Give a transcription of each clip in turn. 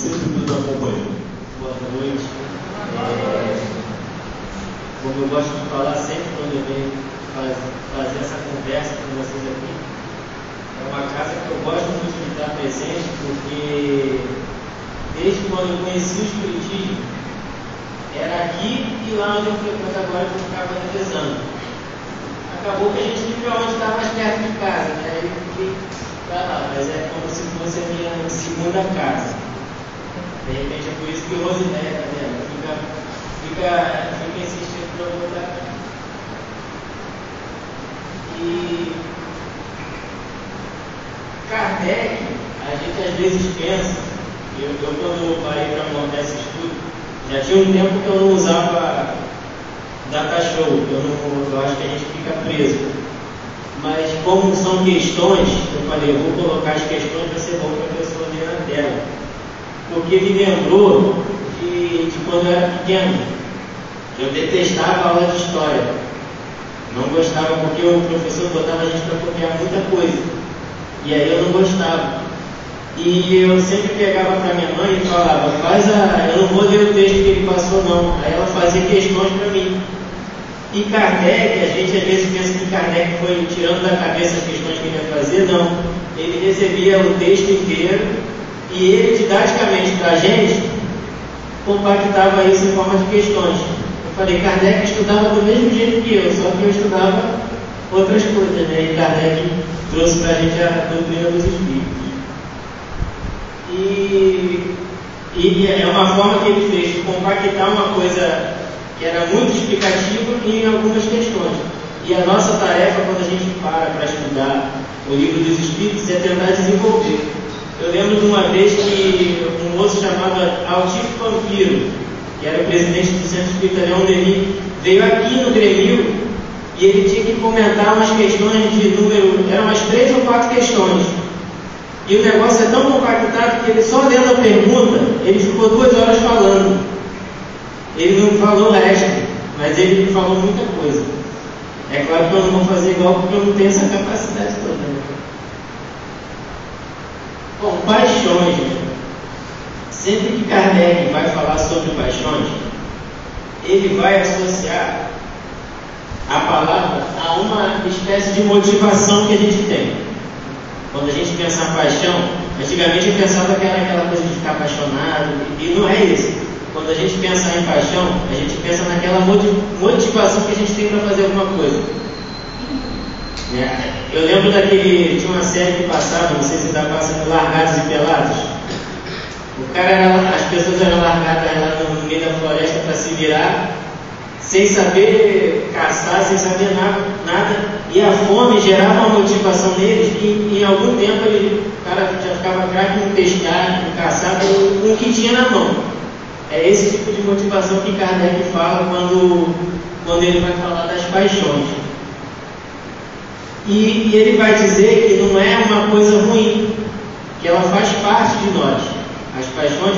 sempre nos acompanhando. Boa noite. Como eu gosto de falar sempre quando eu venho fazer essa conversa com vocês aqui, é uma casa que eu gosto muito de estar presente, porque desde quando eu conheci o Espiritismo, era aqui e lá onde eu frequento agora que eu ficava revezando. Acabou que a gente vive onde está mais perto de casa, né? Aí eu fiquei para lá, mas é como se fosse a minha segunda casa. De repente é por isso que Rosinéia, né, fica insistindo para eu voltar aqui. E Kardec, a gente às vezes pensa, eu quando parei para montar esse estudo, já tinha um tempo que eu não usava data show, eu acho que a gente fica preso. Mas como são questões, eu falei, eu vou colocar as questões para ser bom para a pessoa ver na tela. Porque me lembrou de quando eu era pequeno. Eu detestava a aula de história. Não gostava porque o professor botava a gente para copiar muita coisa. E aí eu não gostava. E eu sempre pegava para minha mãe e falava, eu não vou ler o texto que ele passou não. Aí ela fazia questões para mim. E Kardec, a gente às vezes pensa que Kardec foi tirando da cabeça as questões que ele ia fazer, não. Ele recebia o texto inteiro e ele didaticamente para a gente compactava isso em forma de questões. Eu falei, Kardec estudava do mesmo jeito que eu, só que eu estudava outras coisas, né? E Kardec trouxe para a gente a doutrina dos espíritos. E é uma forma que ele fez de compactar uma coisa que era muito explicativa em algumas questões. E a nossa tarefa, quando a gente para estudar o livro dos Espíritos, é tentar desenvolver. Eu lembro de uma vez que um moço chamado Altif Pampiro, que era o presidente do Centro Espírita Leão Denis, veio aqui no Grêmio e ele tinha que comentar umas questões de número, eram umas 3 ou 4 questões. E o negócio é tão compactado que ele só lendo a pergunta, ele ficou 2 horas falando. Ele não falou o resto, mas ele me falou muita coisa. É claro que eu não vou fazer igual porque eu não tenho essa capacidade toda. Né? Bom, paixões. Sempre que Kardec vai falar sobre paixões, ele vai associar a palavra a uma espécie de motivação que a gente tem. Quando a gente pensa em paixão, antigamente eu pensava que era aquela coisa de ficar apaixonado, e não é isso. Quando a gente pensa em paixão, a gente pensa naquela motivação que a gente tem para fazer alguma coisa. Eu lembro tinha uma série que passava, não sei se está passando, Largados e Pelados. As pessoas eram largadas lá no meio da floresta para se virar, sem saber caçar, sem saber nada, e a fome gerava uma motivação neles que em algum tempo o cara já ficava craque no pescar, no caçar, com o que tinha na mão. É esse tipo de motivação que Kardec fala quando ele vai falar das paixões. E ele vai dizer que não é uma coisa ruim, que ela faz parte de nós. As paixões,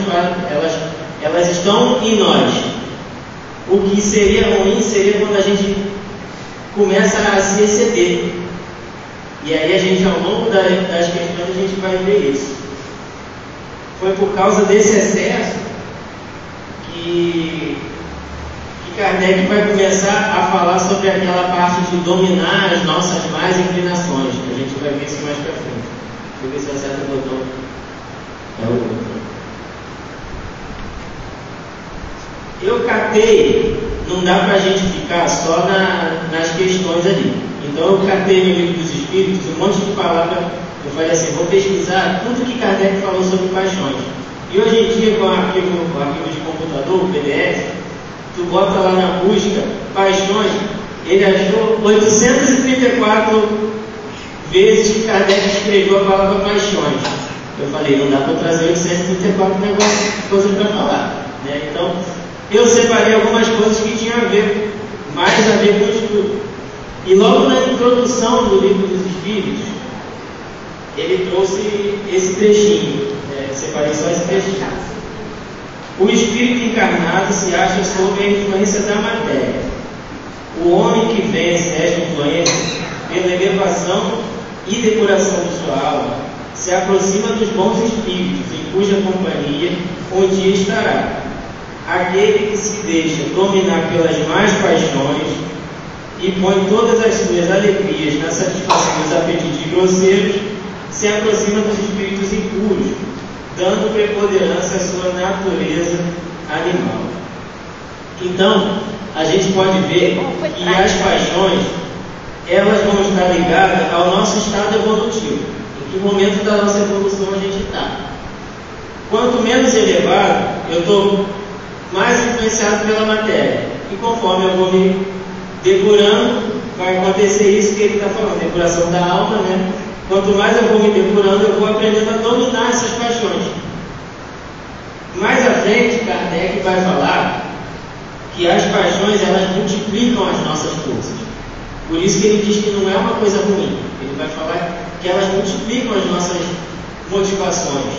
elas estão em nós. O que seria ruim seria quando a gente começa a se exceder. E aí a gente, ao longo das questões, a gente vai ver isso. Foi por causa desse excesso que Kardec vai começar a falar sobre aquela parte de dominar as nossas más inclinações, que a gente vai ver isso mais para frente. Deixa eu ver se acerta o botão. É o outro. Eu catei, não dá para a gente ficar só nas questões ali. Então eu catei no livro dos Espíritos um monte de palavras. Eu falei assim, vou pesquisar tudo que Kardec falou sobre paixões. E hoje em dia, com o arquivo de computador, o PDF, tu bota lá na busca, paixões, ele achou 834 vezes que Kardec escreveu a palavra paixões. Eu falei, não dá para trazer 834 coisas para falar. Né? Então, eu separei algumas coisas que tinham mais a ver com o estudo. E logo na introdução do livro dos Espíritos, ele trouxe esse trechinho. Separei só esse trechinho. O espírito encarnado se acha sob a influência da matéria. O homem que vence esta influência pela elevação e depuração de sua alma se aproxima dos bons espíritos, em cuja companhia um dia estará. Aquele que se deixa dominar pelas más paixões e põe todas as suas alegrias na satisfação dos apetites grosseiros, se aproxima dos espíritos impuros, dando preponderância à sua natureza animal. Então, a gente pode ver que as paixões, elas vão estar ligadas ao nosso estado evolutivo. Em que momento da nossa evolução a gente está? Quanto menos elevado, eu estou mais influenciado pela matéria. E conforme eu vou me depurando, vai acontecer isso que ele está falando, depuração da alma, né? Quanto mais eu vou me depurando, eu vou aprendendo a dominar essas paixões. Mais à frente, Kardec vai falar que as paixões, elas multiplicam as nossas forças. Por isso que ele diz que não é uma coisa ruim. Ele vai falar que elas multiplicam as nossas motivações.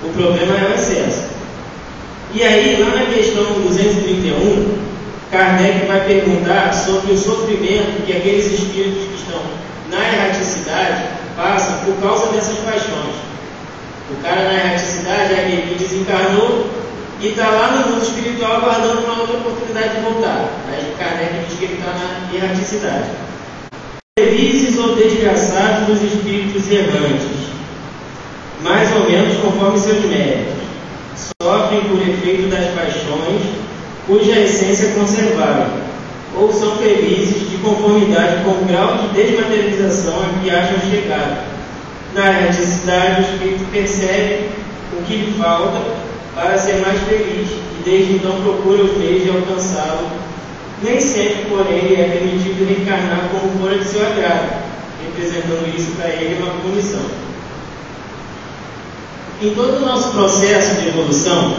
O problema é o excesso. E aí, lá na questão 231, Kardec vai perguntar sobre o sofrimento que aqueles espíritos que estão na erraticidade passam por causa dessas paixões. O cara na erraticidade é aquele que desencarnou e está lá no mundo espiritual aguardando uma outra oportunidade de voltar. Aí Kardec diz que ele está na erraticidade. Felizes ou desgraçados dos espíritos errantes, mais ou menos conforme seus méritos, sofrem por efeito das paixões, cuja essência conservaram, ou são felizes de conformidade com o grau de desmaterialização a que acham chegado. Na erraticidade, o espírito percebe o que lhe falta para ser mais feliz e desde então procura os meios de alcançá-lo. Nem sempre, porém, lhe é permitido reencarnar como fora de seu agrado, representando isso para ele uma punição. Em todo o nosso processo de evolução,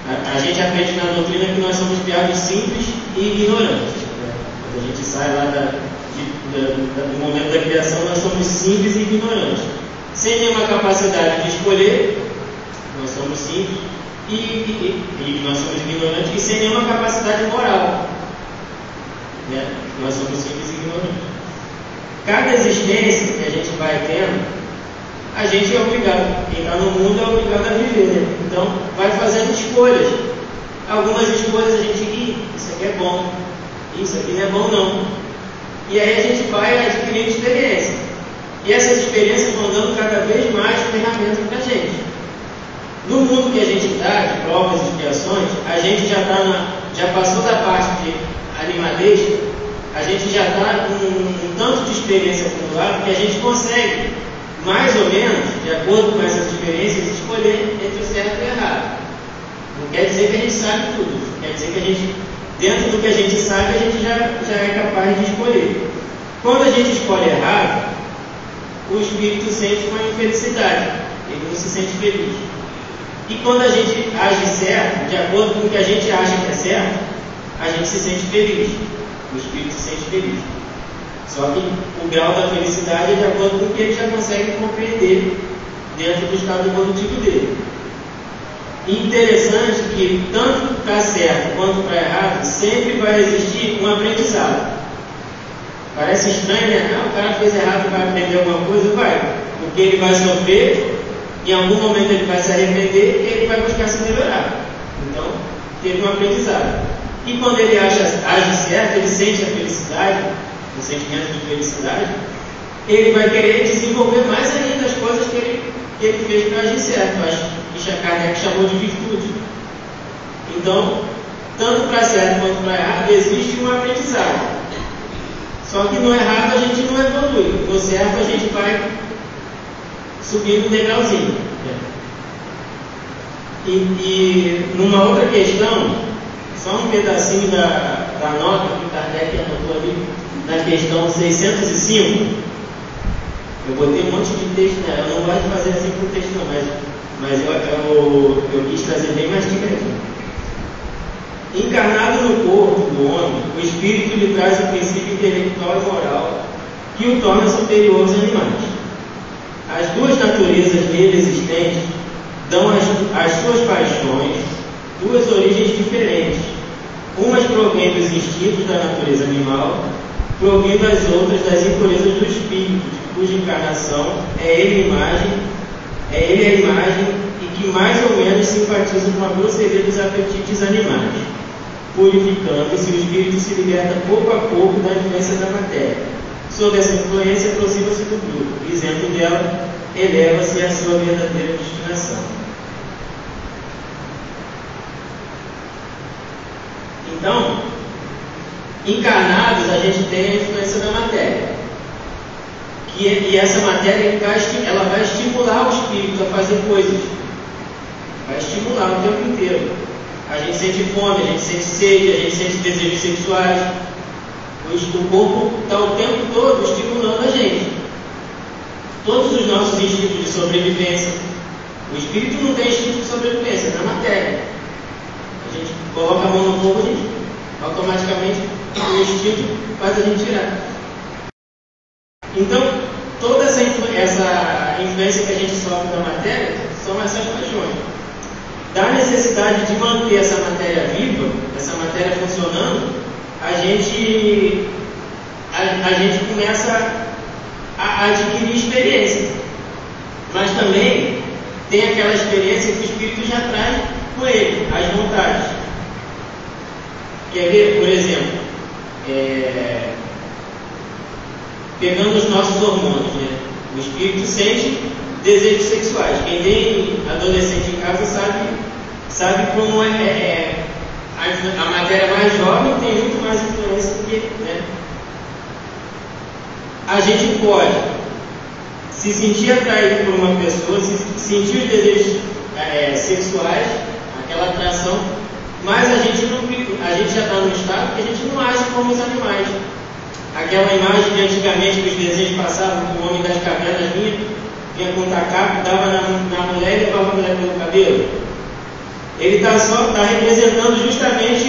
a gente aprende na doutrina que nós somos criados simples e ignorantes. Quando a gente sai lá do momento da criação, nós somos simples e ignorantes. Sem nenhuma capacidade de escolher, nós somos simples e nós somos ignorantes, e sem nenhuma capacidade moral. Nós somos simples e ignorantes. Cada existência que a gente vai tendo, a gente é obrigado, quem está no mundo é obrigado a viver, né? Então, vai fazendo escolhas. Algumas escolhas a gente, isso aqui é bom, isso aqui não é bom não. E aí a gente vai adquirindo experiência. E essas experiências vão dando cada vez mais ferramentas para a gente. No mundo que a gente está, de provas e expiações, a gente já passou da parte de animadez, a gente já está com um tanto de experiência acumulada que a gente consegue, mais ou menos, de acordo com essas experiências, escolher entre o certo e o errado. Não quer dizer que a gente sabe tudo, quer dizer que a gente, dentro do que a gente sabe, a gente já é capaz de escolher. Quando a gente escolhe errado, o espírito sente uma infelicidade, ele não se sente feliz. E quando a gente age certo, de acordo com o que a gente acha que é certo, a gente se sente feliz, o espírito se sente feliz. Só que o grau da felicidade é de acordo com o que ele já consegue compreender dentro do estado evolutivo dele. E interessante que tanto para certo quanto para errado sempre vai existir um aprendizado. Parece estranho, né? O cara fez errado, vai aprender alguma coisa? Vai. Porque ele vai sofrer, em algum momento ele vai se arrepender e ele vai buscar se melhorar. Então, teve um aprendizado. E quando ele age certo, ele sente a felicidade, o sentimento de felicidade, ele vai querer desenvolver mais ainda as coisas que ele fez para agir certo. Acho que Kardec chamou de virtude. Então, tanto para certo quanto para errado, existe um aprendizado. Só que no errado a gente não evolui. No certo a gente vai subindo um degrauzinho. E numa outra questão, só um pedacinho da nota que Kardec anotou ali, na questão 605, eu botei um monte de texto nela. Eu não gosto de fazer assim com texto não, mas eu quis trazer bem mais direitinho. Encarnado no corpo do homem, o espírito lhe traz o princípio intelectual e moral que o torna superior aos animais. As duas naturezas nele existentes dão às suas paixões duas origens diferentes. Umas provêm dos instintos da natureza animal provindo as outras das impurezas do espírito, de cuja encarnação é ele a imagem, e que mais ou menos simpatiza com a grosseria dos apetites animais. Purificando-se, o espírito se liberta pouco a pouco da influência da matéria. Sob essa influência, aproxima-se do grupo, isento dela, eleva-se à sua verdadeira destinação. Então, encarnados, a gente tem a influência da matéria. E essa matéria ela vai estimular o espírito a fazer coisas. Vai estimular o tempo inteiro. A gente sente fome, a gente sente sede, a gente sente desejos sexuais. O corpo está o tempo todo estimulando a gente. Todos os nossos instintos de sobrevivência. O espírito não tem instinto de sobrevivência, é na matéria. A gente coloca a mão no fogo, a gente automaticamente o instinto faz a gente tirar. Então, toda essa influência que a gente sofre da matéria são essas paixões. Da necessidade de manter essa matéria viva, essa matéria funcionando, a gente começa a adquirir experiência. Mas também tem aquela experiência que o espírito já traz com ele, as vontades. Quer ver, por exemplo, pegando os nossos hormônios, né? O espírito sente desejos sexuais. Quem tem adolescente em casa sabe como a matéria mais jovem tem muito mais influência do que, né? A gente pode se sentir atraído por uma pessoa, sentir os desejos sexuais, aquela atração, mas a gente já está num estado que a gente não age como os animais. Aquela imagem de antigamente que os desenhos passavam, que o homem das cavernas vinha com um tacapo, dava na mulher e levava a mulher pelo cabelo. Ele está representando justamente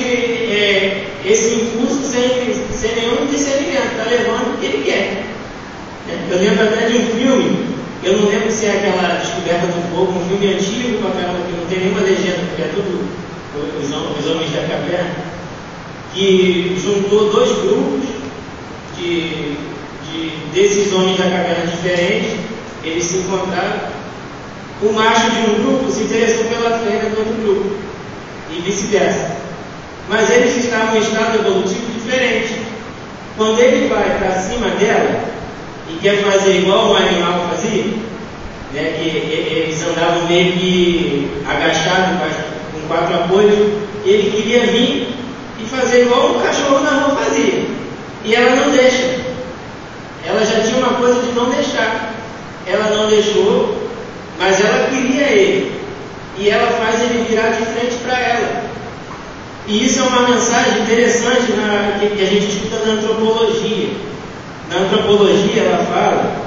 esse impulso sem nenhum discernimento, está levando o que ele quer. Eu lembro até de um filme, eu não lembro se é aquela Descoberta do Fogo, um filme antigo com aquela que não tem nenhuma legenda, porque é tudo os homens da caverna, que juntou dois grupos desses homens da caverna diferentes. Eles se encontraram. O macho de um grupo se interessou pela fêmea do outro grupo e vice-versa, mas eles estavam em estado evolutivo diferente. Quando ele vai para cima dela e quer fazer igual um animal fazia, né, que eles andavam meio que agachados com quatro apoios, ele queria vir e fazer igual um cachorro na rua fazia, e ela não deixa. Ela já tinha uma coisa de não deixar. Ela não deixou, mas ela queria ele, e ela faz ele virar de frente para ela. E isso é uma mensagem interessante que a gente estuda na antropologia. Na antropologia ela fala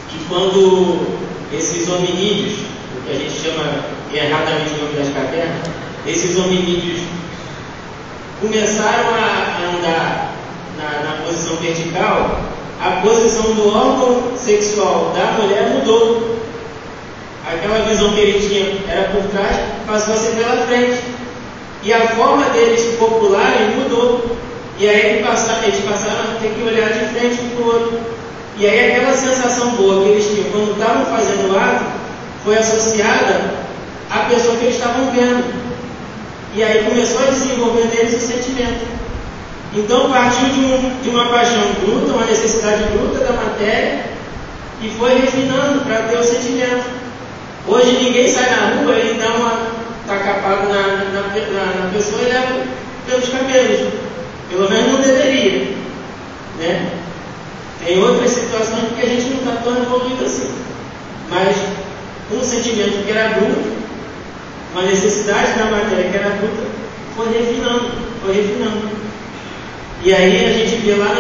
que quando esses hominídeos, o que a gente chama erradamente de homem das cavernas, esses hominídeos começaram a andar na posição vertical, a posição do órgão sexual da mulher mudou. Aquela visão que ele tinha era por trás, passou a ser pela frente. E a forma deles popularem mudou. E aí eles passaram a ter que olhar de frente um para o outro. E aí aquela sensação boa que eles tinham quando estavam fazendo o ato foi associada à pessoa que eles estavam vendo. E aí começou a desenvolver neles o sentimento. Então partiu de uma paixão bruta, uma necessidade bruta da matéria, e foi refinando para ter o sentimento. Hoje ninguém sai na rua e dá uma tacapada na pessoa e leva pelos cabelos. Pelo menos não deveria, né? Tem outras situações que a gente não está tão envolvido assim. Mas um sentimento que era bruto, uma necessidade da matéria que era bruta, foi refinando. E aí a gente vê lá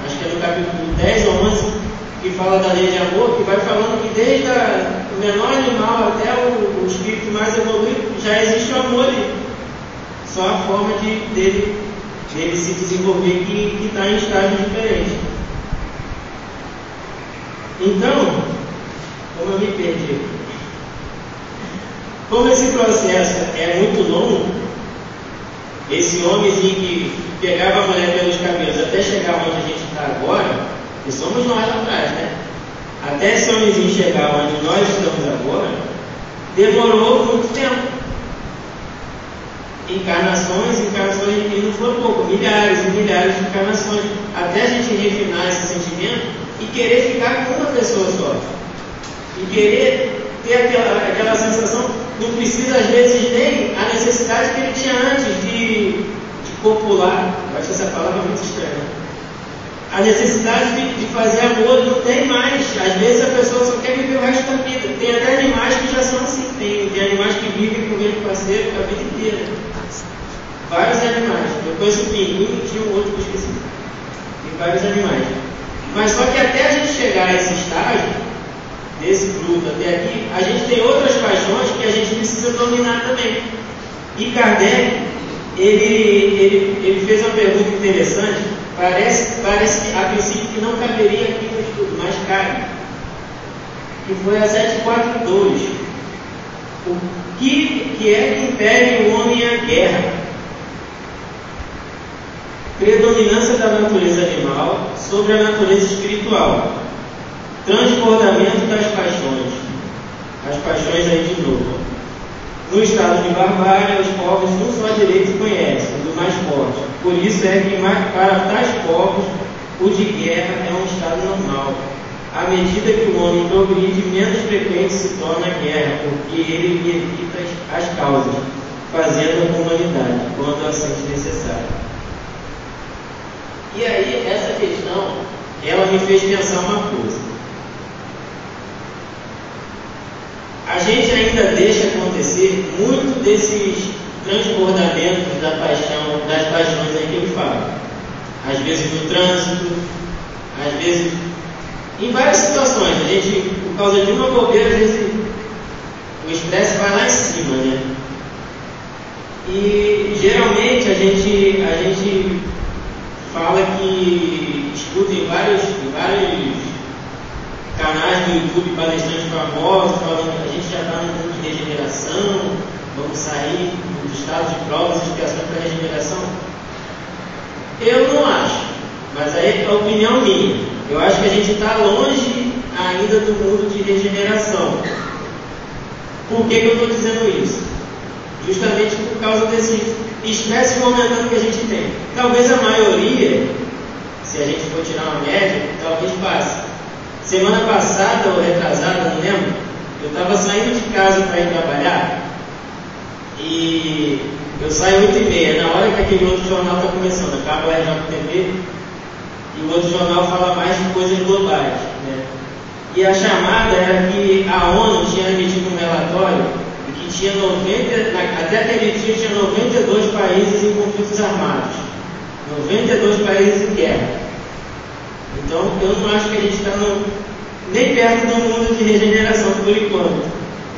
acho que é no capítulo 10 ou 11, que fala da lei de amor, que vai falando que desde o menor animal até o espírito mais evoluído, já existe o amor ali. Só a forma dele se desenvolver que está em estágio diferente. Então, como eu me perdi? Como esse processo é muito longo, Esse homenzinho que pegava a mulher pelos cabelos até chegar onde a gente está agora, que somos nós lá atrás, né? Até esse homenzinho chegar onde nós estamos agora, demorou muito tempo. Encarnações, e não foram pouco, milhares e milhares de encarnações, até a gente refinar esse sentimento e querer ficar com uma pessoa só. E querer ter aquela sensação, não precisa às vezes nem a necessidade que ele tinha antes de copular. Eu acho essa palavra muito estranha. A necessidade de fazer amor não tem mais. Às vezes a pessoa só quer viver o resto da vida. Tem até animais que já são assim. Tem animais que vivem com o mesmo parceiro a vida inteira. Vários animais. Eu conheço o pinguim e tinha um outro que eu esqueci. Tem vários animais. Mas só que até a gente chegar a esse estágio, desse fruto até aqui, a gente tem outras paixões que a gente precisa dominar também. E Kardec, ele fez uma pergunta interessante. Parece que a princípio que não caberia aqui no estudo, mas cabe. Que foi a 742. O que é que impede o homem à guerra? Predominância da natureza animal sobre a natureza espiritual. Transbordamento das paixões. As paixões aí de novo. No estado de barbárie, os povos um só direito conhecem, o do mais forte. Por isso é que para tais povos, o de guerra é um estado normal. À medida que o homem progride, menos frequente se torna a guerra, porque ele evita as causas, fazendo a humanidade, quando a sente necessário. E aí, essa questão, ela me fez pensar uma coisa. A gente ainda deixa acontecer muito desses transbordamentos da paixão, das paixões aí que ele fala. Às vezes no trânsito, às vezes em várias situações. A gente, por causa de uma bobeira, às vezes o estresse vai lá em cima, né? E geralmente a gente fala que escuta em vários canais do YouTube, palestrantes famosos, falando que a gente já está no mundo de regeneração, vamos sair dos estados de provas e expiação para regeneração. Eu não acho, mas aí é a opinião minha. Eu acho que a gente está longe ainda do mundo de regeneração. Por que eu estou dizendo isso? Justamente por causa desse estresse momentâneo que a gente tem. Talvez a maioria, se a gente for tirar uma média, talvez passe. Semana passada ou retrasada, não lembro, eu estava saindo de casa para ir trabalhar e eu saio 8h30, na hora que aquele outro jornal está começando, acaba o RJTV e o outro jornal fala mais de coisas globais, né? E a chamada era que a ONU tinha emitido um relatório e que tinha até aquele dia tinha 92 países em conflitos armados, 92 países em guerra. Então, eu não acho que a gente está nem perto do mundo de regeneração por enquanto.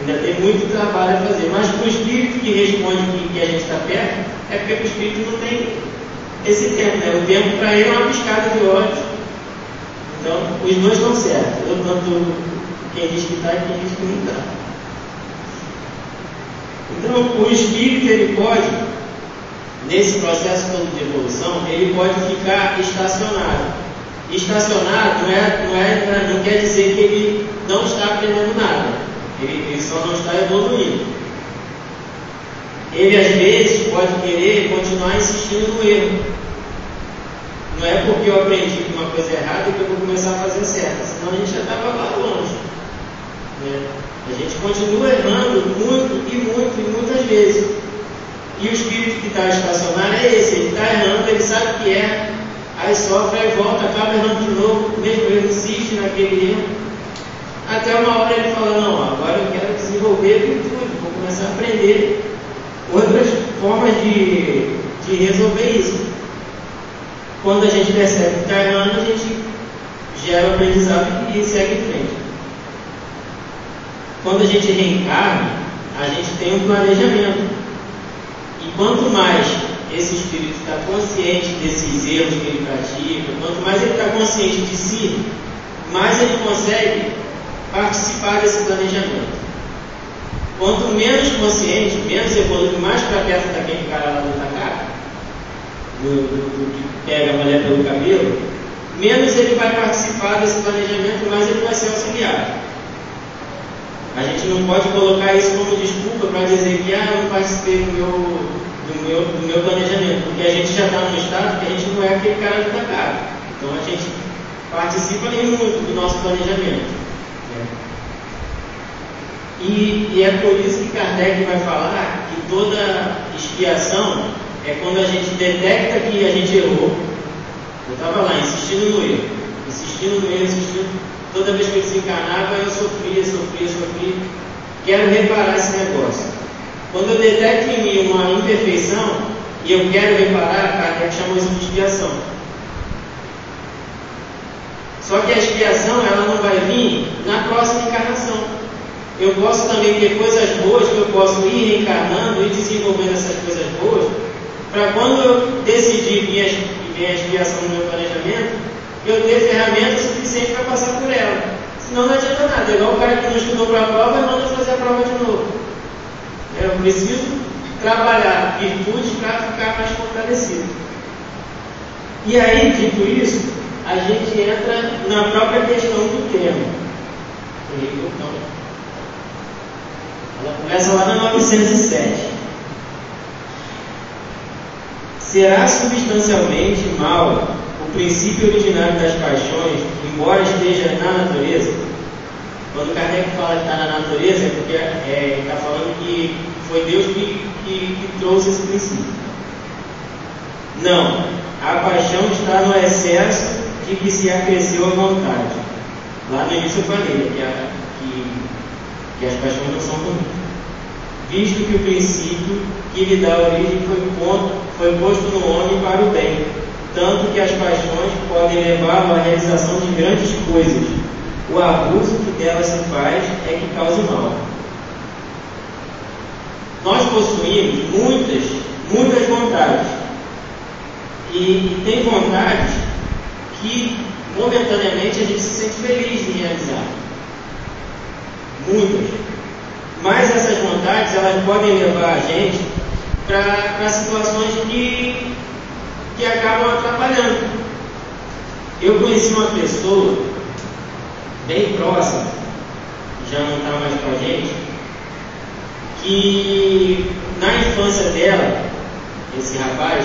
Ainda tem muito trabalho a fazer. Mas para o espírito que responde que a gente está perto, é porque o espírito não tem esse tempo, né? O tempo para ele é uma piscada de olhos. Então, os dois estão certos. Eu tanto quem diz que está e quem diz que não está. Então, o espírito, ele pode, nesse processo todo de evolução, ele pode ficar estacionado. Estacionado não quer dizer que ele não está aprendendo nada. Ele só não está evoluindo. Ele, às vezes, pode querer continuar insistindo no erro. Não é porque eu aprendi uma coisa errada que eu vou começar a fazer certa, senão a gente já estava lá longe. Né? A gente continua errando muito e muitas vezes. E o espírito que está estacionado é esse. Ele está errando, ele sabe que erra. Aí sofre, aí volta, acaba errando de novo, mesmo ele insiste naquele erro. Até uma hora ele fala, não, agora eu quero desenvolver virtude, vou começar a aprender outras formas de resolver isso. Quando a gente percebe que está errando, a gente gera o aprendizado e segue em frente. Quando a gente reencarna, a gente tem um planejamento. E quanto mais esse espírito está consciente desses erros que ele pratica, quanto mais ele está consciente de si, mais ele consegue participar desse planejamento. Quanto menos consciente, menos evoluído, mais para perto daquele cara lá do tacaco, do que pega a mulher pelo cabelo, menos ele vai participar desse planejamento, mais ele vai ser auxiliado. A gente não pode colocar isso como desculpa para dizer que eu não participei do meu planejamento, porque a gente já está num estado que a gente não é aquele cara do tacado. Então a gente participa nem muito do nosso planejamento. E é por isso que Kardec vai falar que toda expiação é quando a gente detecta que a gente errou. Eu estava lá insistindo no erro. Toda vez que eu desencarnava, eu sofria. Quero reparar esse negócio. Quando eu detecto em mim uma imperfeição e eu quero reparar, Kardec chamou isso de expiação. Só que a expiação ela não vai vir na próxima encarnação. Eu posso também ter coisas boas que eu posso ir reencarnando e desenvolvendo essas coisas boas, para quando eu decidir vir a expiação no meu planejamento, eu ter ferramentas suficientes para passar por ela. Senão não adianta nada. É igual o cara que não estudou para a prova e manda fazer a prova de novo. Eu preciso trabalhar virtudes para ficar mais fortalecido. E aí, dito isso, a gente entra na própria questão do tema. Ela começa lá na 907. Será substancialmente mal o princípio originário das paixões, embora esteja na natureza? Quando Kardec fala que está na natureza, é porque ele está falando que foi Deus que trouxe esse princípio. Não, a paixão está no excesso de que se acresceu a vontade. Lá no início eu falei que as paixões não são ruins, visto que o princípio que lhe dá origem foi posto no homem para o bem, tanto que as paixões podem levá-lo à realização de grandes coisas. O abuso que delas se faz é que causa o mal. Nós possuímos muitas vontades, e tem vontades que momentaneamente a gente se sente feliz em realizar. Muitas. Mas essas vontades elas podem levar a gente para situações que acabam atrapalhando. Eu conheci uma pessoa bem próxima, que já não está mais com a gente, que na infância dela, esse rapaz,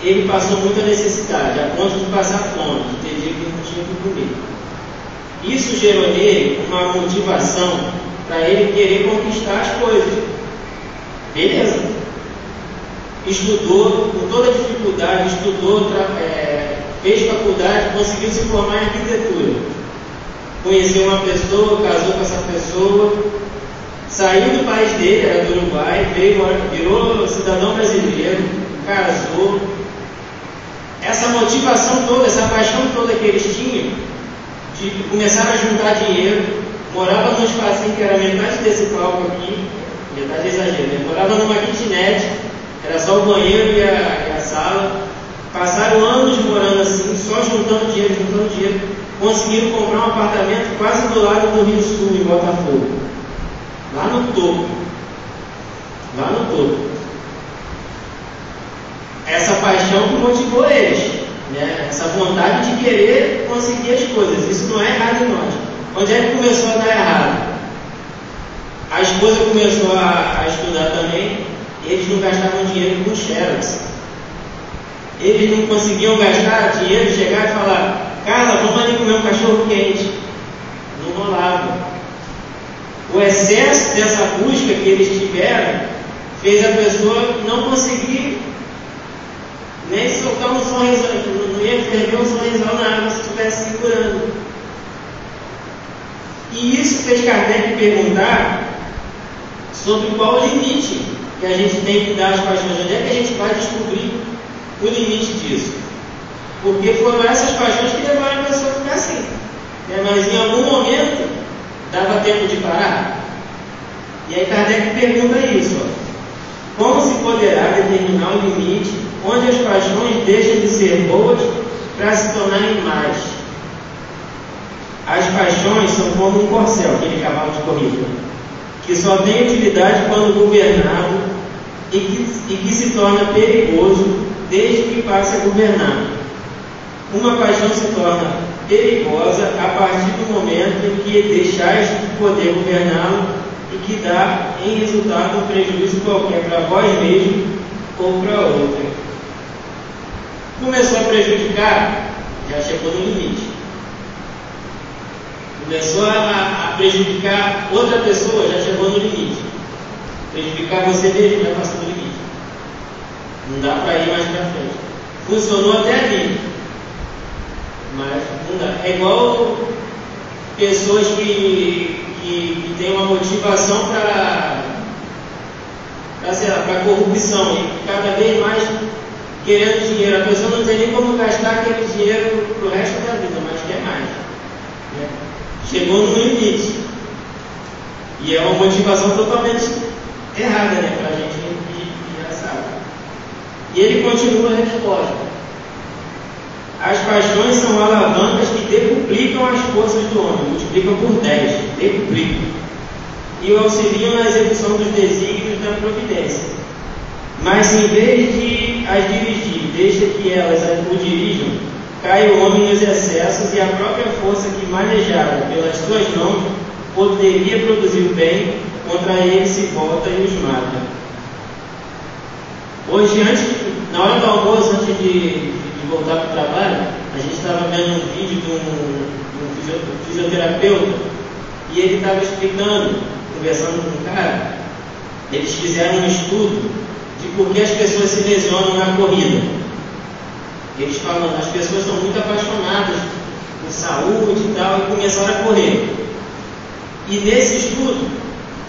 ele passou muita necessidade, a ponto de passar fome, de ter dia que não tinha o que comer. Isso gerou nele uma motivação para ele querer conquistar as coisas. Beleza. Estudou com toda dificuldade, fez faculdade, conseguiu se formar em arquitetura. Conheceu uma pessoa, casou com essa pessoa, saiu do país dele, era do Uruguai, virou cidadão brasileiro, casou. Essa motivação toda, essa paixão toda que eles tinham, de começar a juntar dinheiro, morava num espacinho que era metade desse palco aqui, metade exagero, né? Morava numa kitnet, era só o banheiro e a sala. Passaram anos morando assim, só juntando dinheiro, conseguiram comprar um apartamento quase do lado do Rio Sul, em Botafogo, lá no topo. Essa paixão que motivou eles, né? Essa vontade de querer conseguir as coisas. Isso não é errado em nós. Onde é que começou a dar errado? A esposa começou a estudar também. Eles não gastavam dinheiro com xerox. Eles não conseguiam gastar dinheiro, chegar e falar: Carla, vamos ali comer um cachorro quente. Não rolava. O excesso dessa busca que eles tiveram fez a pessoa não conseguir nem soltar um sorriso, não ia ferver um sorrisão na água se estivesse segurando. E isso fez Kardec perguntar sobre qual o limite que a gente tem que dar às paixões. Onde é que a gente vai descobrir o limite disso? Porque foram essas paixões que levaram a pessoa a ficar assim. Mas em algum momento dava tempo de parar. E aí Kardec pergunta isso: como se poderá determinar o limite onde as paixões deixam de ser boas para se tornarem más? As paixões são como um corcel, aquele cavalo de corrida, que só tem utilidade quando governado e que se torna perigoso desde que passe a governar. Uma paixão se torna perigosa a partir do momento em que deixais de poder governá-lo e que dá em resultado um prejuízo qualquer para vós mesmo ou para outra. Começou a prejudicar, já chegou no limite. Começou a prejudicar outra pessoa, já chegou no limite. Prejudicar você mesmo, já passou do limite. Não dá para ir mais para frente. Funcionou até ali, mas não dá. É igual pessoas que têm uma motivação para corrupção e cada vez mais querendo dinheiro. A pessoa não tem nem como gastar aquele dinheiro para o resto da vida, mas quer mais. Né? Chegou no limite. E é uma motivação totalmente errada, né? Para a gente que já sabe. E ele continua a resposta. As paixões são alavancas que decuplicam as forças do homem, multiplicam por 10, decuplicam, e o auxiliam na execução dos desígnios da providência. Mas em vez de as dirigir, deixa que elas o dirijam, cai o homem nos excessos e a própria força que, manejada pelas suas mãos, poderia produzir o bem, contra ele se volta e os mata. Hoje, na hora do almoço, antes de voltar para o trabalho, a gente estava vendo um vídeo de um fisioterapeuta e ele estava explicando, conversando com um cara. Eles fizeram um estudo de por que as pessoas se lesionam na corrida. Eles falam, as pessoas estão muito apaixonadas por saúde e tal, e começaram a correr. E nesse estudo,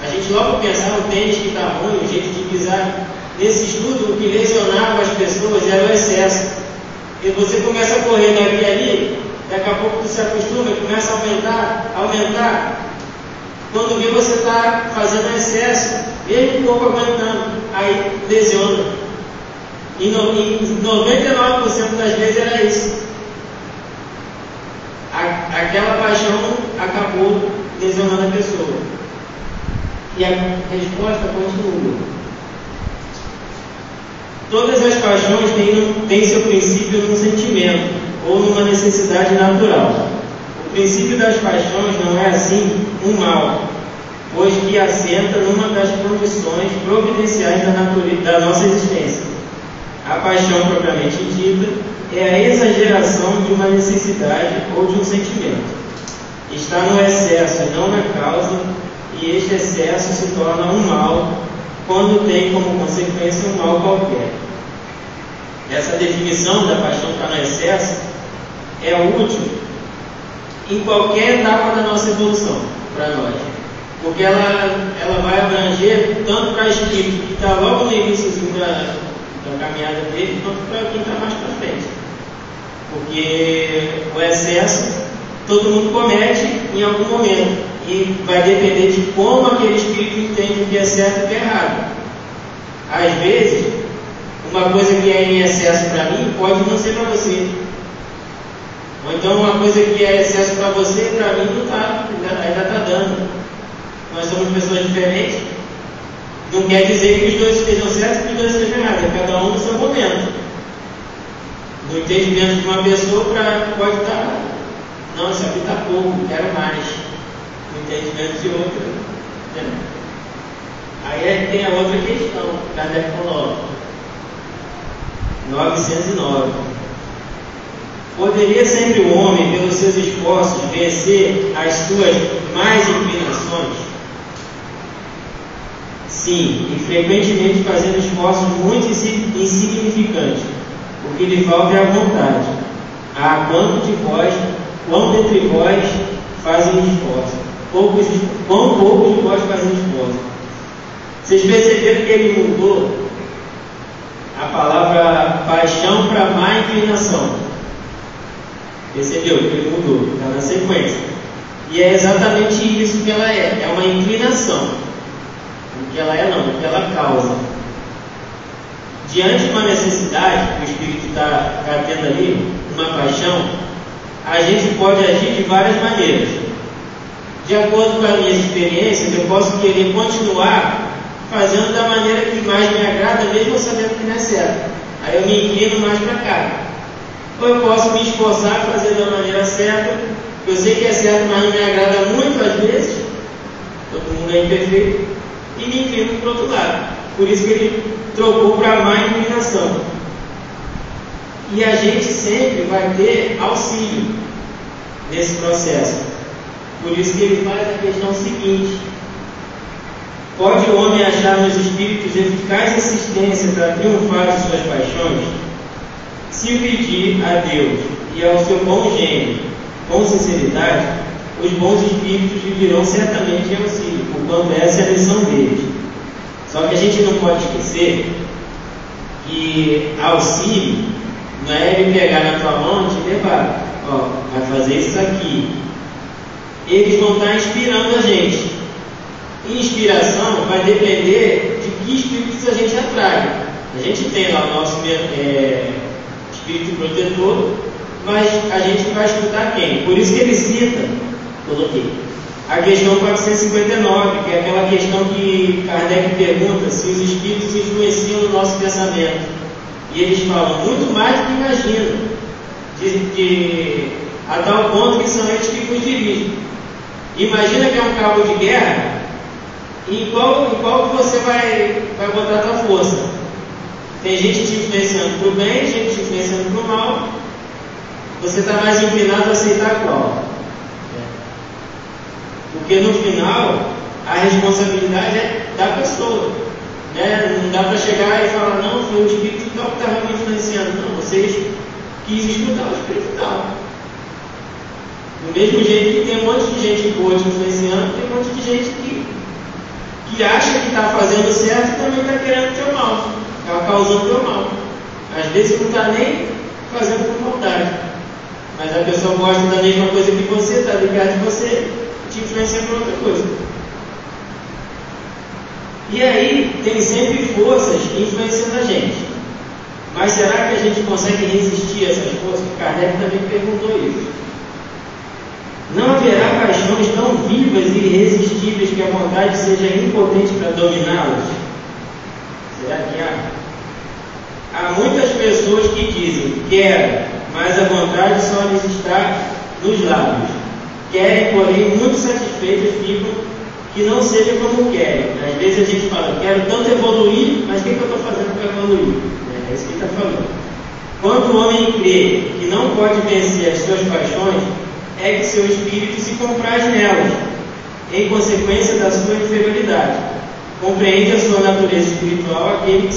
a gente logo pensava o tênis que está ruim, o jeito de pisar. Nesse estudo, o que lesionava as pessoas era o excesso. E você começa a correr daqui e ali, daqui a pouco você se acostuma e começa a aumentar. Quando vê, você está fazendo excesso, mesmo um pouco aguentando, aí lesiona. E 99% das vezes era isso. Aquela paixão acabou lesionando a pessoa. E a resposta continua. Todas as paixões têm seu princípio num sentimento ou numa necessidade natural. O princípio das paixões não é assim um mal, pois que assenta numa das condições providenciais da nossa existência. A paixão propriamente dita é a exageração de uma necessidade ou de um sentimento. Está no excesso e não na causa, e este excesso se torna um mal quando tem como consequência um mal qualquer. Essa definição da paixão que está no excesso é útil em qualquer etapa da nossa evolução, para nós. Porque ela vai abranger tanto para espírito que está logo no início da caminhada dele, quanto para quem está mais para frente. Porque o excesso todo mundo comete em algum momento. E vai depender de como aquele espírito entende o que é certo e o que é errado. Às vezes, uma coisa que é em excesso para mim pode não ser para você. Ou então uma coisa que é excesso para você, para mim não está, ainda está dando. Nós somos pessoas diferentes. Não quer dizer que os dois estejam certos e que os dois estejam errados. É cada um no seu momento. No entendimento de uma pessoa pode estar, não, isso aqui está pouco, quero mais. No entendimento de outra. Aí tem a outra questão, Kardec coloca. 909. Poderia sempre o homem, pelos seus esforços, vencer as suas más inclinações? Sim, e frequentemente fazendo esforços muito insignificantes. O que lhe falta é a vontade. Quão dentre vós fazem esforço? Quão poucos de vós fazem esforço? Vocês perceberam que ele mudou a palavra paixão para má inclinação? Percebeu que ele mudou? Está na sequência. E é exatamente isso que ela é. É uma inclinação. O que ela é não, o que ela causa. Diante de uma necessidade que o espírito está tendo ali, uma paixão, a gente pode agir de várias maneiras. De acordo com as minhas experiências, eu posso querer continuar fazendo da maneira que mais me agrada, mesmo sabendo que não é certo. Aí eu me inclino mais para cá. Ou eu posso me esforçar a fazer da maneira certa, eu sei que é certo, mas não me agrada muito às vezes, todo mundo é imperfeito, e me inclino para o outro lado. Por isso que ele trocou para má inclinação. E a gente sempre vai ter auxílio nesse processo. Por isso que ele faz a questão seguinte: pode o homem achar nos espíritos eficaz assistência para triunfar de suas paixões? Se pedir a Deus e ao seu bom gênio com sinceridade, os bons espíritos lhe virão certamente em auxílio, porquanto essa é a missão deles. Só que a gente não pode esquecer que auxílio não é ele pegar na tua mão e te levar, ó, vai fazer isso aqui. Eles vão estar inspirando a gente. Inspiração vai depender de que espíritos a gente atrai. A gente tem lá o nosso espírito protetor, mas a gente vai escutar quem? Por isso que ele cita, coloquei, a questão 459, que é aquela questão que Kardec pergunta se os espíritos influenciam no nosso pensamento. E eles falam muito mais do que imaginam, a tal ponto que são eles que nos dirigem. Imagina que é um cabo de guerra, e em qual que você vai botar a tua força? Tem gente te influenciando para o bem, gente te influenciando para o mal. Você está mais inclinado a aceitar qual? Porque no final, a responsabilidade é da pessoa. Né? Não dá para chegar e falar, não, foi o espírito tal que estava me influenciando. Não, você quis escutar o espírito tal. Do mesmo jeito que tem um monte de gente boa te influenciando, tem um monte de gente que acha que está fazendo certo e também está querendo teu mal, está causando teu mal. Às vezes não está nem fazendo por maldade, mas a pessoa gosta da mesma coisa que você, está ligado de você, te influencia por outra coisa. E aí tem sempre forças influenciando a gente. Mas será que a gente consegue resistir a essas forças? Kardec também perguntou isso. Não haverá paixões tão vivas e irresistíveis que a vontade seja impotente para dominá-las? Será que há? Há muitas pessoas que dizem quero, mas a vontade só lhes está nos lábios. Querem, porém, muito satisfeitas, ficam que não seja como querem. Às vezes a gente fala, quero tanto evoluir, mas o que eu estou fazendo para evoluir? É isso que ele está falando. Quando o homem crê que não pode vencer as suas paixões, é que seu espírito se compraz nelas, em consequência da sua inferioridade. Compreende a sua natureza espiritual aquele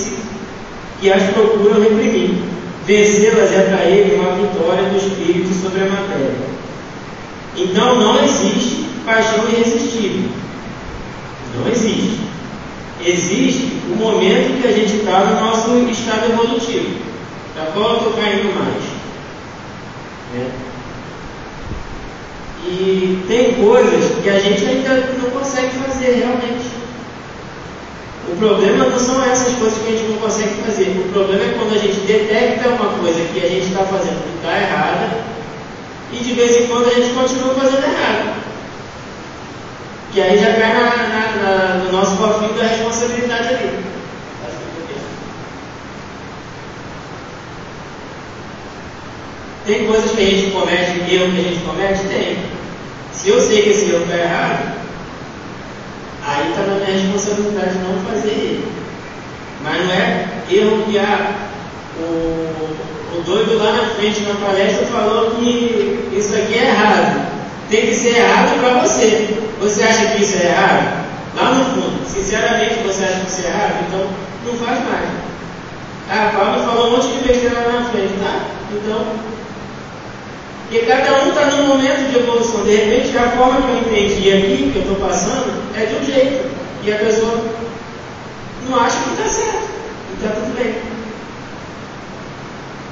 que as procura reprimir. Vencê-las é para ele uma vitória do espírito sobre a matéria. Então não existe paixão irresistível. Não existe. Existe o momento que a gente está no nosso estado evolutivo. Para qual eu estou caindo mais? E tem coisas que a gente ainda não consegue fazer realmente. O problema não são essas coisas que a gente não consegue fazer. O problema é quando a gente detecta uma coisa que a gente está fazendo que está errada e de vez em quando a gente continua fazendo errado. Que aí já cai no nosso cofrinho da responsabilidade ali. Tem coisas que a gente comete, erro que a gente comete? Tem. Se eu sei que esse erro está errado, aí está na minha responsabilidade não fazer ele. Mas não é erro que o doido lá na frente na palestra falou que isso aqui é errado. Tem que ser errado para você. Você acha que isso é errado? Lá no fundo, sinceramente, você acha que isso é errado? Então, não faz mais. Ah, Paulo falou um monte de besteira lá na frente, tá? Então, porque cada um está num momento de evolução. De repente, a forma que eu entendi aqui, que eu estou passando, é de um jeito. E a pessoa não acha que está certo. E está tudo bem.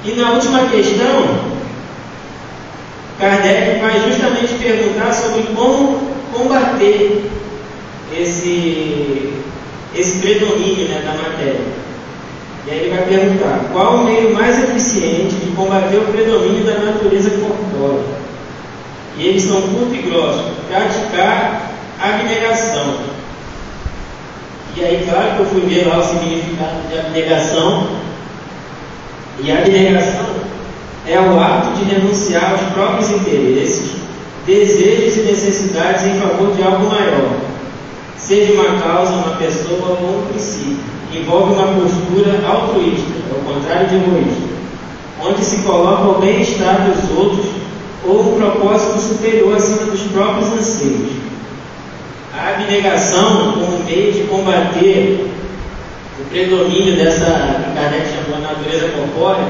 E na última questão, Kardec vai justamente perguntar sobre como combater esse predomínio, né, da matéria. E aí ele vai perguntar, qual o meio mais eficiente de combater o predomínio da natureza corpórea? E eles são curto e grosso: praticar a abnegação, E aí, claro que eu fui ver lá o significado de abnegação. E a abnegação é o ato de renunciar aos próprios interesses, desejos e necessidades em favor de algo maior, seja uma causa, uma pessoa ou um princípio. Envolve uma postura altruísta, é o contrário de egoísta, onde se coloca o bem-estar dos outros ou um propósito superior acima dos próprios anseios. A abnegação, como meio de combater o predomínio dessa que Kardec chamou de natureza corpórea,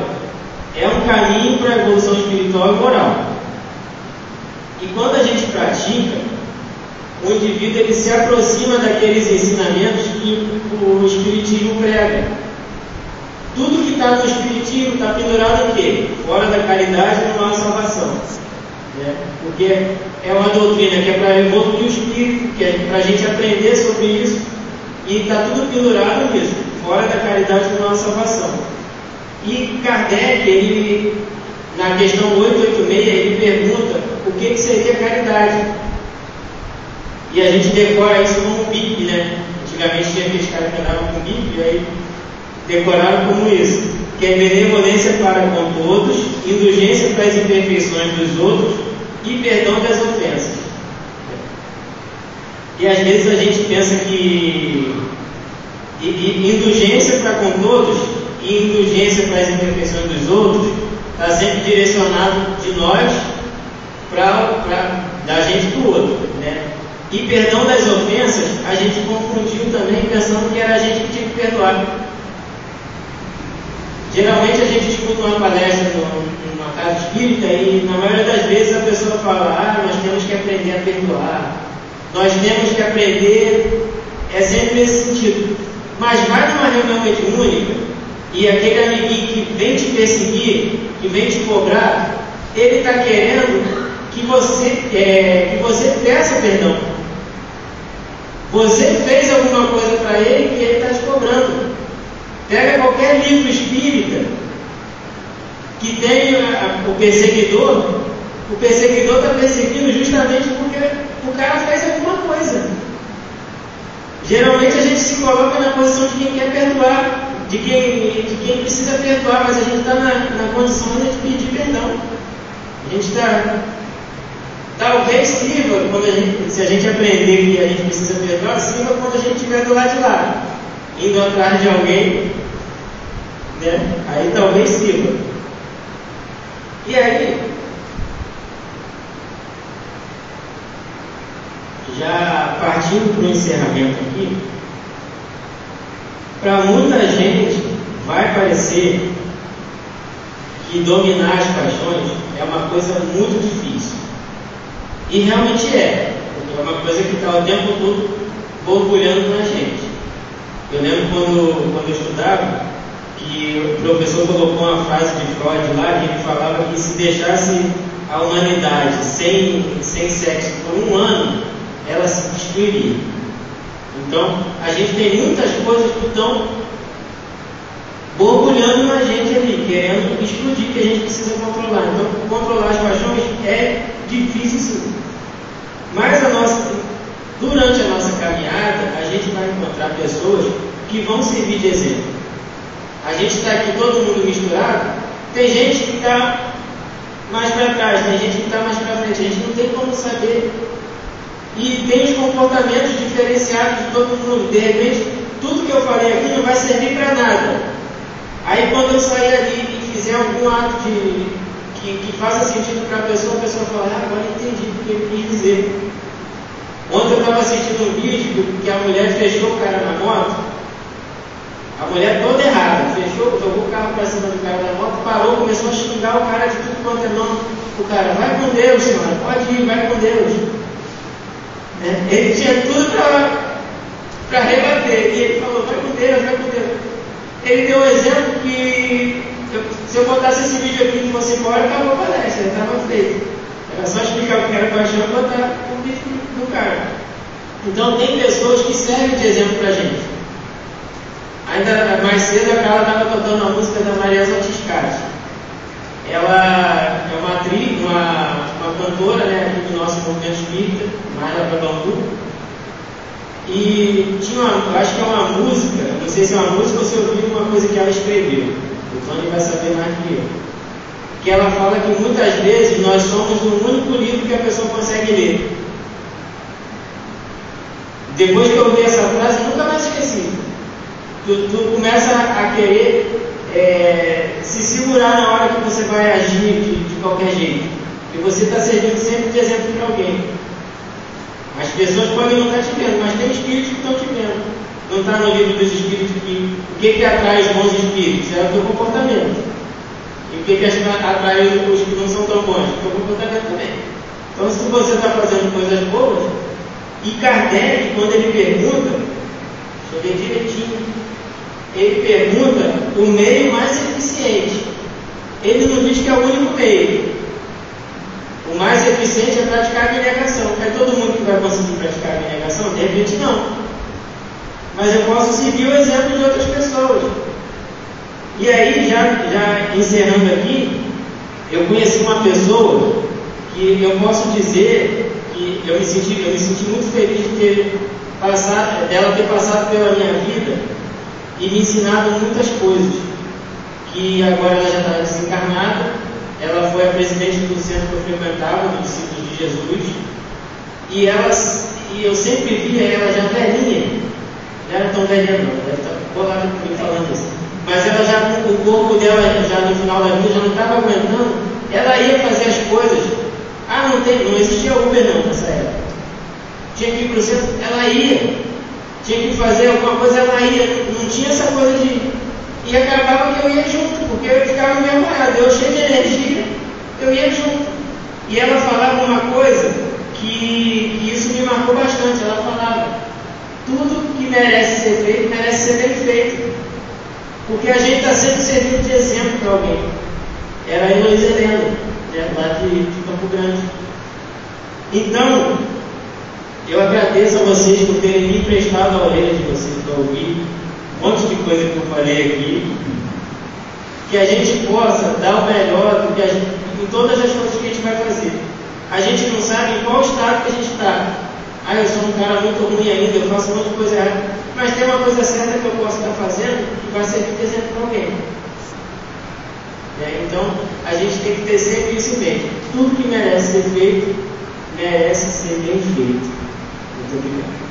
é um caminho para a evolução espiritual e moral. E quando a gente pratica, o indivíduo ele se aproxima daqueles ensinamentos que o Espiritismo prega. Tudo que está no Espiritismo está pendurado em quê? Fora da caridade e numa salvação. Porque é uma doutrina que é para evoluir o espírito, que é para a gente aprender sobre isso, e está tudo pendurado nisso, fora da caridade e numa salvação. E Kardec, ele, na questão 886, ele pergunta o que seria caridade. E a gente decora isso como um BIP, né? Antigamente tinha aqueles caras que andavam com BIP, e aí decoraram como isso, que é benevolência para com todos, indulgência para as imperfeições dos outros e perdão das ofensas. E às vezes a gente pensa que indulgência para com todos e indulgência para as imperfeições dos outros está sempre direcionado de nós da gente para o outro, né? E perdão das ofensas a gente confundiu também pensando que era a gente que tinha que perdoar. Geralmente a gente escuta uma palestra numa casa espírita e na maioria das vezes a pessoa fala: nós temos que aprender a perdoar, nós temos que aprender, é sempre nesse sentido. Mas vai numa reunião mediúnica e aquele amiguinho que vem te perseguir, que vem te cobrar, ele está querendo que você peça perdão. Você fez alguma coisa para ele e ele está te cobrando. Pega qualquer livro espírita que tem o perseguidor está perseguindo justamente porque o cara fez alguma coisa. Geralmente a gente se coloca na posição de quem quer perdoar, de quem precisa perdoar, mas a gente está na condição de pedir perdão. A gente está... Talvez sirva, se a gente aprender que a gente precisa perdoar, sirva quando a gente estiver do lado de lá, indo atrás de alguém, né? Aí talvez sirva. E aí, já partindo para o encerramento aqui, para muita gente vai parecer que dominar as paixões é uma coisa muito difícil. E realmente porque é uma coisa que está o tempo todo borbulhando na gente. Eu lembro quando eu estudava, que o professor colocou uma frase de Freud lá, que ele falava que se deixasse a humanidade sem sexo por um ano, ela se destruiria. Então, a gente tem muitas coisas que estão borbulhando na gente ali, querendo explodir, que a gente precisa controlar. Então, controlar as paixões é difícil sim. Mas durante a nossa caminhada, a gente vai encontrar pessoas que vão servir de exemplo. A gente está aqui todo mundo misturado, tem gente que está mais para trás, tem gente que está mais para frente, a gente não tem como saber. E tem os comportamentos diferenciados de todo mundo. De repente, tudo que eu falei aqui não vai servir para nada. Aí quando eu sair ali e fizer algum ato que faça sentido para a pessoa fala: agora entendi o que ele quis dizer. Ontem eu estava assistindo um vídeo que a mulher fechou o cara na moto, a mulher toda errada, jogou o carro para cima do cara da moto, parou, começou a xingar o cara de tudo quanto é nome. O cara: vai com Deus, senhora, pode ir, vai com Deus. Ele tinha tudo para rebater, e ele falou: vai com Deus, vai com Deus. Ele deu um exemplo que, se eu botasse esse vídeo aqui e fosse embora, acabou a palestra, estava feito. Era só explicar o que era paixão e botar o vídeo do cara. Então, tem pessoas que servem de exemplo para a gente. Ainda mais cedo, a Carla estava tocando a música da Maria Zotiscati. Ela é uma atriz, uma cantora, né, aqui do nosso movimento espírita, mais lá para Bangu. E tinha eu acho que é uma música, não sei se é uma música ou se eu ouvi uma coisa que ela escreveu. O Tony vai saber mais que eu. Que ela fala que muitas vezes nós somos o único livro que a pessoa consegue ler. Depois que eu ouvi essa frase, nunca mais esqueci. Tu começa a querer se segurar na hora que você vai agir de qualquer jeito. E você está servindo sempre de exemplo para alguém. As pessoas podem não estar te vendo, mas tem espíritos que estão te vendo. Não está no livro dos espíritos o que atrai os bons espíritos? É o teu comportamento. E o que atrai os que não são tão bons? O teu comportamento também. Então, se você está fazendo coisas boas, e Kardec, quando ele pergunta, deixa eu ver direitinho, ele pergunta o meio mais eficiente. Ele não diz que é o único meio. O mais eficiente é praticar a abnegação. É todo mundo que vai conseguir praticar a abnegação? De repente não. Mas eu posso seguir o exemplo de outras pessoas. E aí, já encerrando aqui, eu conheci uma pessoa que eu posso dizer que eu me senti muito feliz dela ter passado pela minha vida e me ensinado muitas coisas. Que agora ela já está desencarnada. Ela foi a presidente do centro que eu frequentava, do Discípulos de Jesus, e eu sempre via ela já velhinha, não era tão velhinha não, deve estar bolada comigo falando isso, mas ela já, o corpo dela já no final da vida já não estava aguentando, ela ia fazer as coisas, não existia Uber não nessa época, tinha que ir para o centro, ela ia, tinha que fazer alguma coisa, ela ia, não tinha essa coisa de... E acabava que eu ia junto, porque eu ficava meio amarrado, eu cheio de energia, eu ia junto. E ela falava uma coisa que isso me marcou bastante. Ela falava, tudo que merece ser feito, merece ser bem feito. Porque a gente está sempre servindo de exemplo para alguém. Era a Heloísa Helena, lá de Campo Grande. Então, eu agradeço a vocês por terem me emprestado a orelha de vocês para ouvir um monte de coisa que eu falei aqui, que a gente possa dar o melhor do que em todas as coisas que a gente vai fazer. A gente não sabe em qual estado que a gente está. Eu sou um cara muito ruim ainda, eu faço um monte de coisa errada, mas tem uma coisa certa que eu posso estar fazendo que vai servir de exemplo para alguém. Então, a gente tem que ter sempre isso em mente. Tudo que merece ser feito, merece ser bem feito. Muito obrigado.